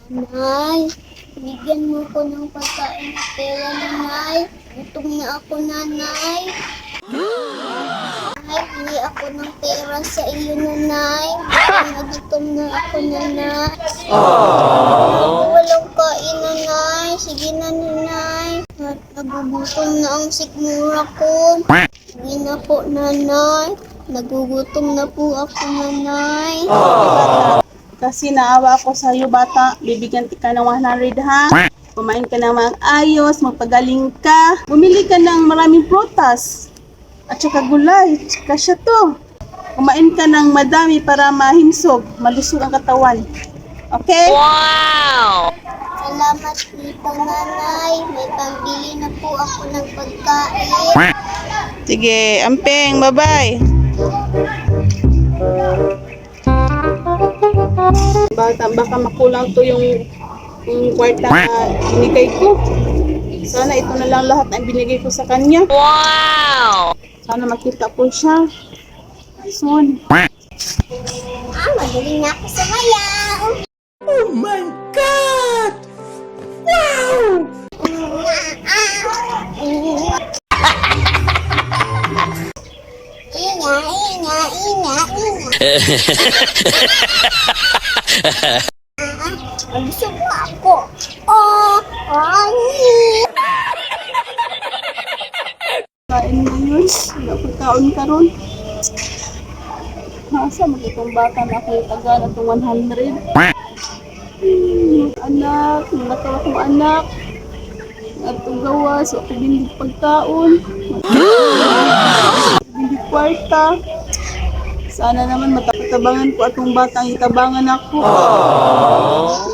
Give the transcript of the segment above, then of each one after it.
Nay, bigyan mo ko ng pagkain at pera, Nanay. Gutom na ako, Nanay. Nay, hindi ako ng pera sa iyo, Nanay. Gutom na ako, Nanay. Walang kain, Nanay. Sige na, Nanay. At nagugutom na ang sikmura ko. Sige na po, Nanay. Nagugutom na po ako, Nanay. Kasi naawa ako sa iyo, bata. Bibigyan ka ng 100, ha? Kumain ka ng mga ayos, magpagaling ka. Bumili ka ng maraming prutas. At saka gulay. Kasya to. Kumain ka ng madami para mahinsog, malusog ang katawan. Okay? Salamat dito, Nanay. May pambili na po ako ng pagkain. Sige, ampeng. Bye-bye. Baka makulang to yung kwarta na binigay ko. Sana ito na lang lahat ang binigay ko sa kanya. Wow! Sana makita ko siya soon. Magaling na ako sa mayaw. Oh my God! Wow! Gusto mo ako. Oh, ay. Kain mo yun. Wala ko taon ka ron. Masa magitong bata na ako yung taga na itong 100. Anak, natawa kong anak. At itong gawas, ako bindig pagkaon. Bindig kwarta. Sana naman matatabangan ko atong bata ang itabangan ako.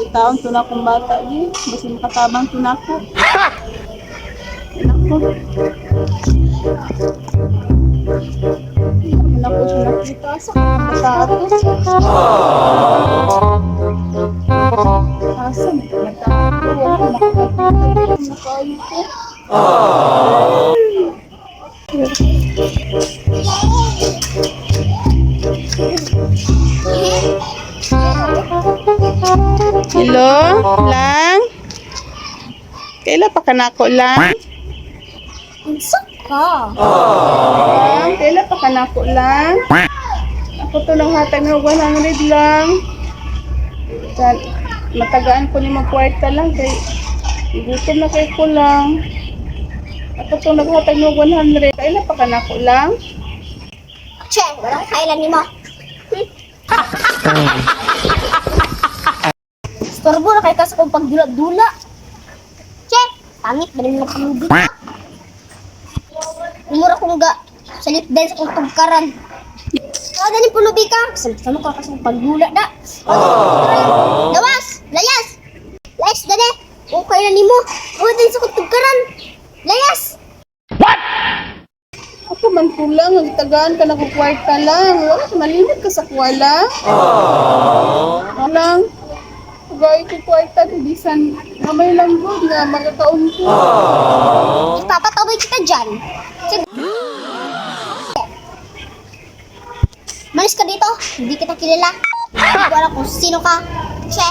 Itaon to na akong bata. Basta makatabang to na ako. Anak ko. Wala ko siya nakita sa kato. Asa, nagtato. Wala ko nakakita. Nakayo ko. Hello? Lang? Kaila pa ka na ako, Lang? Unsa ka? Lang? Kaila pa ka na ako, Lang? Ako to lang hatag na 100 lang. Matagaan ko ni magkwarta lang kay gutom na kay ko lang. Ako to naghatag ng 100. Kaila pa ka na ako, Lang? Che, walang kailan ni mo. Storbo na kay ka sa kong pagdula-dula. Che, pangit ba rin magpulubi ka? Umura kong ga salit din sa kong tugkaran. Kada ni pulubi ka, sama ka kasi pagdula da. Lawas! Layas! Layas dali! Okay na ni mo. Uwa din sa kong tugkaran. Layas! Ako man ko lang, nagtagaan ka na kung kwarta lang. Wala, malimit ka sa kwala. Lang, gawin ko kwarta, bisan mamay lang good nga magkakaon ko. Ipapataboy kita dyan. Sige. Malis ka dito. Hindi kita kilala. Hindi ko alam kung sino ka. Che.